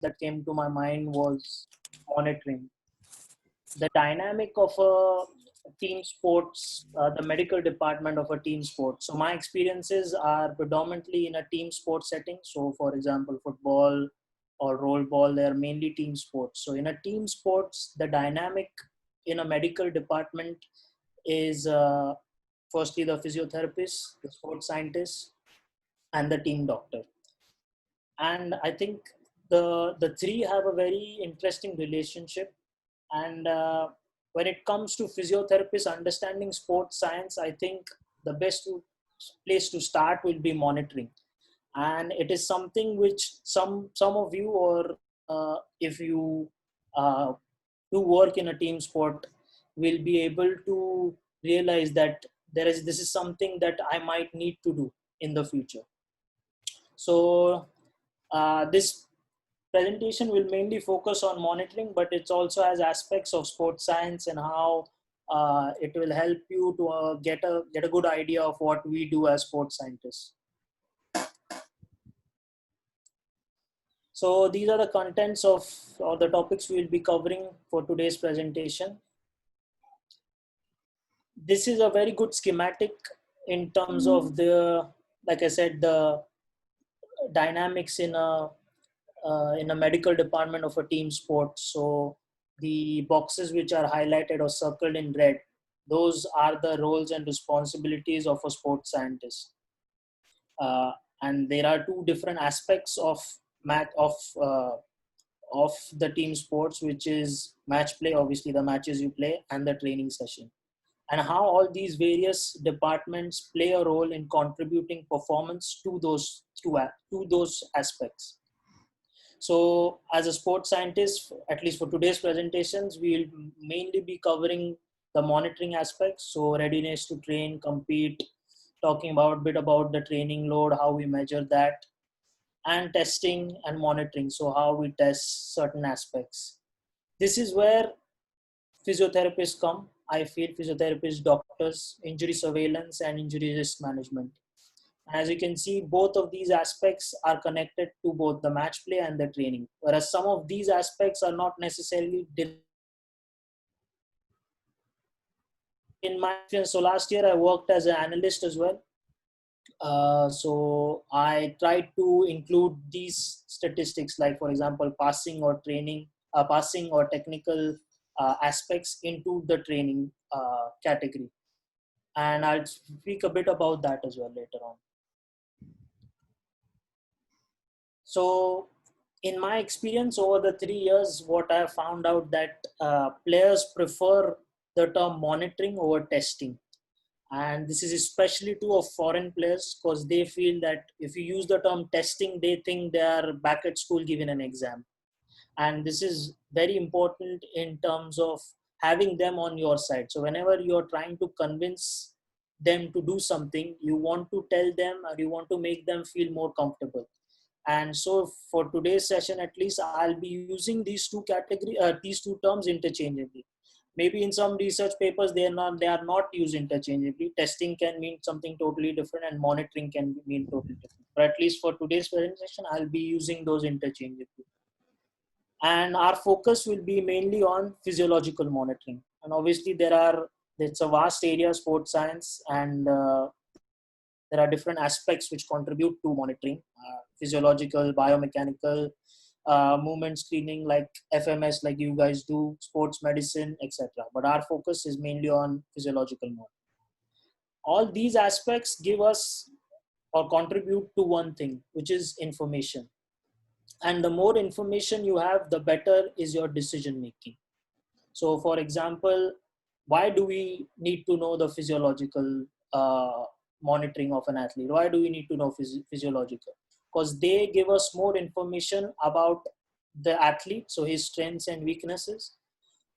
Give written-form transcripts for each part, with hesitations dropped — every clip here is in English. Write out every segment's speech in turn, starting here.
that came to my mind was monitoring. The dynamic of a team sports, the medical department of a team sport. So my experiences are predominantly in a team sports setting. So for example, football or roll ball, they're mainly team sports. So in a team sports, the dynamic in a medical department is firstly the physiotherapist, the sports scientist, and the team doctor. And I think the three have a very interesting relationship. And when it comes to physiotherapists understanding sports science, I think the best place to start will be monitoring. And it is something which some of you, or if you uh, do work in a team sport, will be able to realize that this is something that I might need to do in the future. So this presentation will mainly focus on monitoring, but it also has aspects of sports science and how it will help you to get a good idea of what we do as sports scientists. So these are the contents of or the topics we will be covering for today's presentation. This is a very good schematic in terms of like I said, the dynamics in a medical department of a team sport. So the boxes which are highlighted or circled in red, those are the roles and responsibilities of a sports scientist. And there are two different aspects of of the team sports, which is match play, obviously the matches you play, and the training session, and how all these various departments play a role in contributing performance to those aspects. So as a sports scientist, at least for today's presentations, we will mainly be covering the monitoring aspects. So readiness to train, compete, talking about a bit about the training load, how we measure that, and testing and monitoring. So how we test certain aspects. This is where physiotherapists come. I feel physiotherapists, doctors, injury surveillance, and injury risk management. As you can see, both of these aspects are connected to both the match play and the training, whereas some of these aspects are not necessarily in my experience. So last year I worked as an analyst as well. So I tried to include these statistics, like for example, passing or passing or technical aspects into the training category. And I'll speak a bit about that as well later on. So in my experience over the 3 years, what I found out that players prefer the term monitoring over testing. And this is especially true of foreign players, because they feel that if you use the term testing, they think they are back at school giving an exam. And this is very important in terms of having them on your side. So whenever you're trying to convince them to do something, you want to tell them or you want to make them feel more comfortable. And so for today's session, at least I'll be using these these two terms interchangeably. Maybe in some research papers, they are not used interchangeably. Testing can mean something totally different and monitoring can mean totally different. But at least for today's presentation, I'll be using those interchangeably. And our focus will be mainly on physiological monitoring. And obviously it's a vast area, sports science, and there are different aspects which contribute to monitoring: physiological, biomechanical, movement screening like FMS, like you guys do, sports medicine, etc. But our focus is mainly on physiological monitoring. All these aspects give us or contribute to one thing, which is information. And the more information you have, the better is your decision making. So for example, why do we need to know the physiological monitoring of an athlete? Why do we need to know physiological? Because they give us more information about the athlete, so his strengths and weaknesses,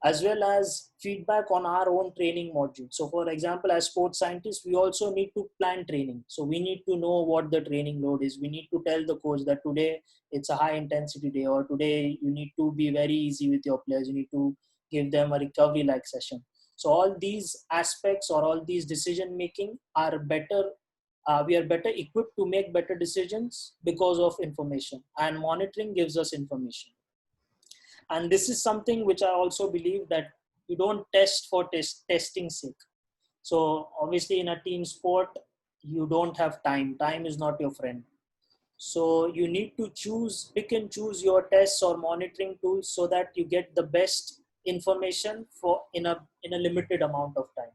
as well as feedback on our own training module. So for example, as sports scientists, we also need to plan training. So we need to know what the training load is. We need to tell the coach that today it's a high intensity day, or today you need to be very easy with your players. You need to give them a recovery like session. So all these aspects or all these decision making are better we are better equipped to make better decisions because of information, and monitoring gives us information. And this is something which I also believe, that you don't test for testing sake. So obviously in a team sport, you don't have time. Time is not your friend. So you need to pick and choose your tests or monitoring tools so that you get the best information for in a limited amount of time.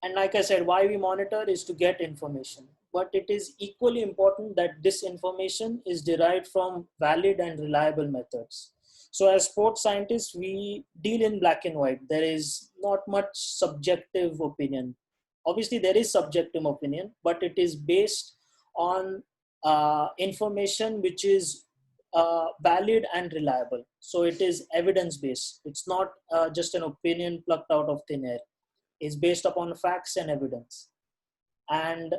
And like I said, why we monitor is to get information. But it is equally important that this information is derived from valid and reliable methods. So as sports scientists, we deal in black and white. There is not much subjective opinion. Obviously, there is subjective opinion, but it is based on information which is valid and reliable. So it is evidence based. It's not just an opinion plucked out of thin air. Is based upon facts and evidence. And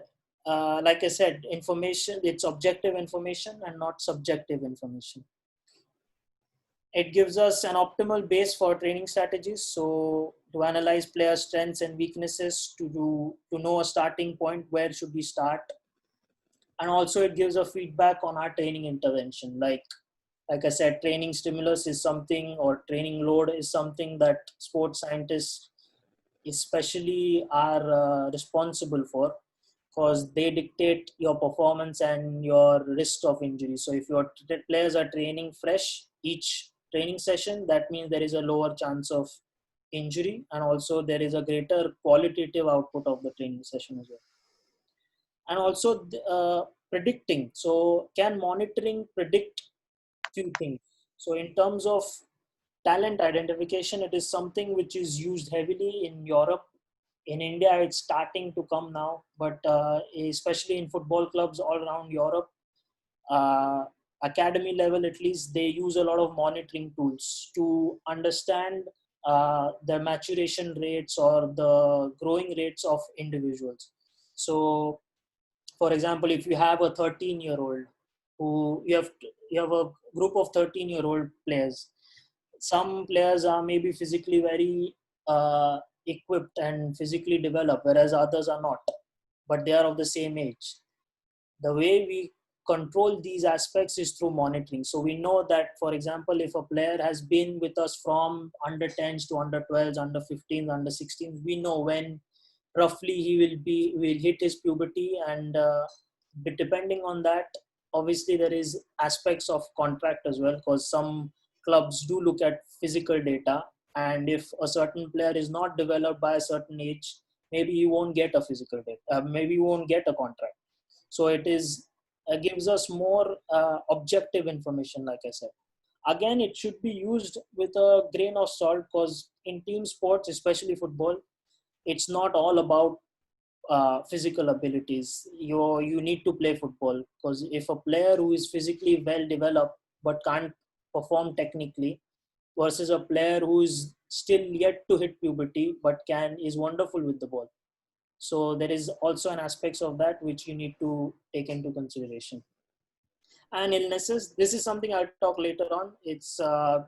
like I said, information, it's objective information and not subjective information. It gives us an optimal base for training strategies. So to analyze player strengths and weaknesses, to know a starting point, where should we start? And also it gives a feedback on our training intervention. Like I said, training stimulus is something, or training load is something that sports scientists especially are responsible for, because they dictate your performance and your risk of injury. So if your players are training fresh each training session, that means there is a lower chance of injury, and also there is a greater qualitative output of the training session as well. And also predicting. So can monitoring predict few things? So in terms of talent identification, it is something which is used heavily in Europe. In India, it's starting to come now, but especially in football clubs all around Europe, academy level at least, they use a lot of monitoring tools to understand the maturation rates or the growing rates of individuals. So, for example, if you have a 13-year-old who you have a group of 13-year-old players. Some players are maybe physically very equipped and physically developed, whereas others are not, but they are of the same age. The way we control these aspects is through monitoring. So we know that, for example, if a player has been with us from under 10s to under 12s, under 15s, under 16s, we know when roughly he will hit his puberty. And depending on that, obviously there is aspects of contract as well, because some clubs do look at physical data, and if a certain player is not developed by a certain age, maybe he won't get a physical data, maybe he won't get a contract. So it is gives us more objective information. Like I said, again, it should be used with a grain of salt, because in team sports, especially football, it's not all about physical abilities. You need to play football, because if a player who is physically well developed but can't perform technically, versus a player who is still yet to hit puberty but is wonderful with the ball. So there is also an aspects of that which you need to take into consideration. And illnesses, this is something I'll talk later on. It's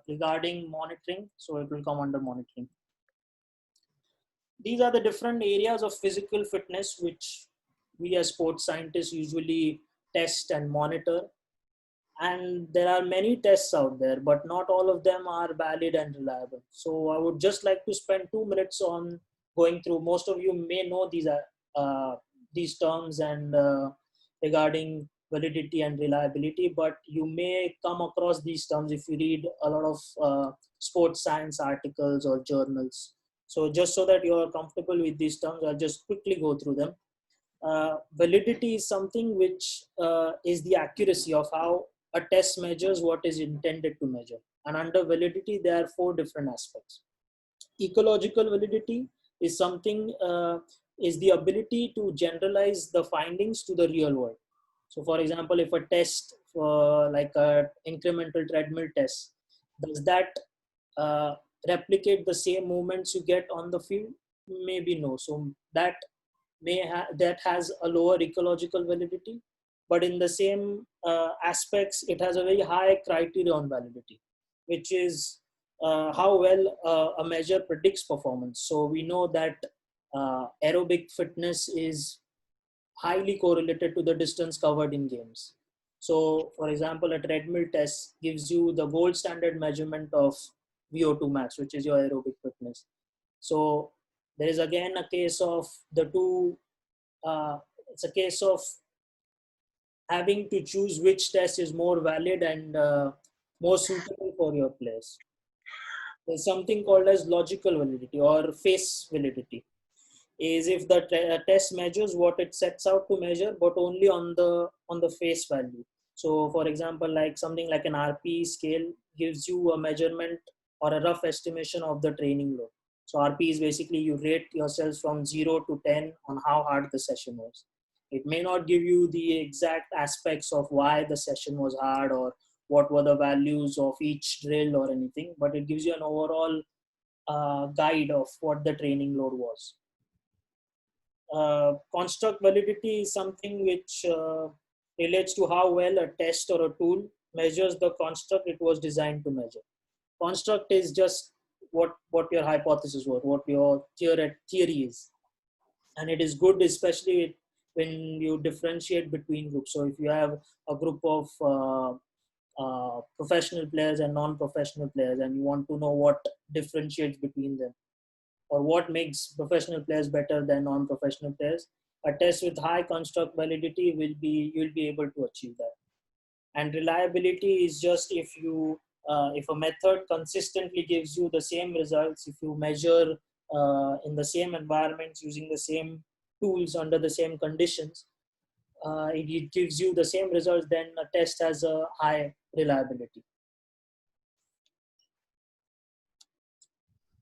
regarding monitoring, so it will come under monitoring. These are the different areas of physical fitness which we as sports scientists usually test and monitor. And there are many tests out there, but not all of them are valid and reliable. So I would just like to spend 2 minutes on going through. Most of you may know these terms and regarding validity and reliability, but you may come across these terms if you read a lot of sports science articles or journals. So just so that you are comfortable with these terms, I'll just quickly go through them. Validity is something which is the accuracy of how a test measures what is intended to measure. And under validity, there are 4 different aspects. Ecological validity is something, is the ability to generalize the findings to the real world. So for example, if a test for like a incremental treadmill test, does that replicate the same movements you get on the field? Maybe no. So that that has a lower ecological validity, but in the same aspects, it has a very high criteria on validity, which is how well a measure predicts performance. So we know that aerobic fitness is highly correlated to the distance covered in games. So, for example, a treadmill test gives you the gold standard measurement of VO2 max, which is your aerobic fitness. So, there is again a case of the two, it's a case of having to choose which test is more valid and more suitable for your players. There's something called as logical validity or face validity is if the test measures what it sets out to measure but only on the face value. So for example, like something like an RPE scale gives you a measurement or a rough estimation of the training load. So RPE is basically you rate yourself from 0 to 10 on how hard the session was. It may not give you the exact aspects of why the session was hard or what were the values of each drill or anything, but it gives you an overall guide of what the training load was. Construct validity is something which relates to how well a test or a tool measures the construct it was designed to measure. Construct is just what your hypothesis was, what your theory is. And it is good, especially when you differentiate between groups. So if you have a group of professional players and non-professional players, and you want to know what differentiates between them, or what makes professional players better than non-professional players, a test with high construct validity you'll be able to achieve that. And reliability is just if a method consistently gives you the same results, if you measure in the same environments using the same tools under the same conditions, it gives you the same results, then a test has a high reliability.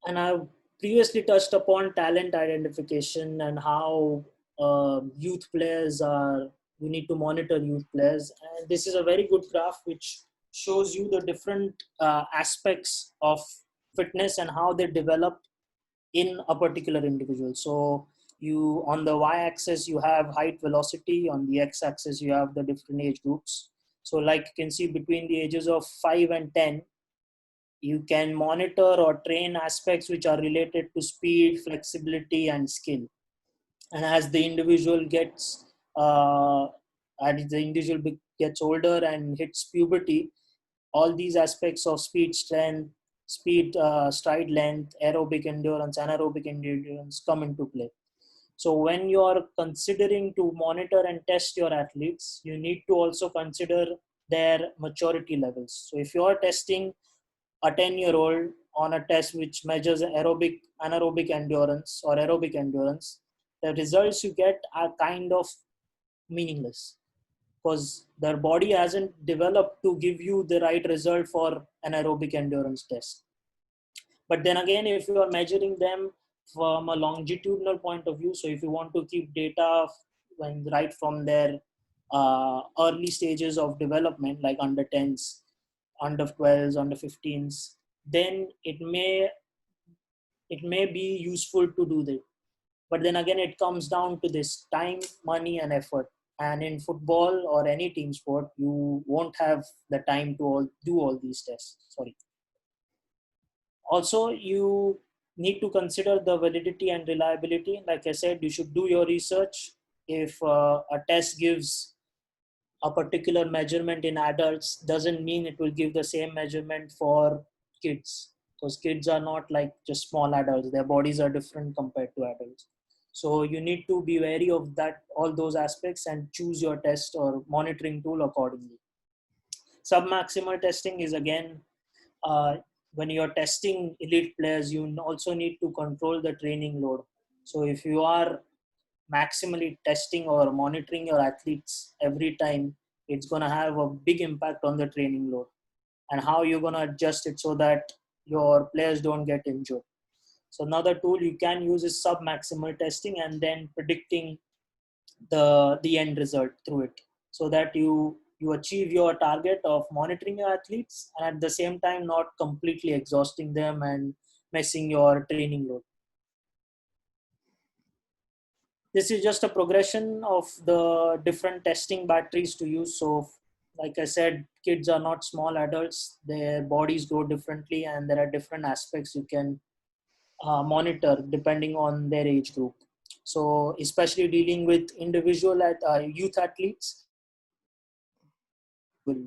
And I've previously touched upon talent identification and how youth players are, you need to monitor youth players. And this is a very good graph which shows you the different aspects of fitness and how they develop in a particular individual. So you, on the y-axis, you have height velocity, on the x-axis, you have the different age groups. So like you can see between the ages of 5 and 10, you can monitor or train aspects which are related to speed, flexibility, and skill. And as the individual gets older and hits puberty, all these aspects of speed, strength, stride length, aerobic endurance, anaerobic endurance come into play. So when you are considering to monitor and test your athletes, you need to also consider their maturity levels. So if you are testing a 10-year-old on a test which measures anaerobic endurance or aerobic endurance, the results you get are kind of meaningless because their body hasn't developed to give you the right result for an aerobic endurance test. But then again, if you are measuring them from a longitudinal point of view, so if you want to keep data right from their early stages of development, like under 10s, under 12s, under 15s, then it may be useful to do that. But then again, it comes down to this time, money, and effort. And in football or any team sport, you won't have the time to do all these tests. Sorry. Also, you need to consider the validity and reliability. Like I said, you should do your research. If a test gives a particular measurement in adults, doesn't mean it will give the same measurement for kids, because kids are not like just small adults. Their bodies are different compared to adults. So you need to be wary of that, all those aspects, and choose your test or monitoring tool accordingly. Submaximal testing is again, when you're testing elite players, you also need to control the training load. So if you are maximally testing or monitoring your athletes every time, it's going to have a big impact on the training load and how you're going to adjust it so that your players don't get injured. So another tool you can use is sub-maximal testing and then predicting the end result through it, so that you achieve your target of monitoring your athletes and at the same time not completely exhausting them and messing your training load. This is just a progression of the different testing batteries to use. So like I said, kids are not small adults, their bodies grow differently and there are different aspects you can monitor depending on their age group. So especially dealing with individual youth athletes, will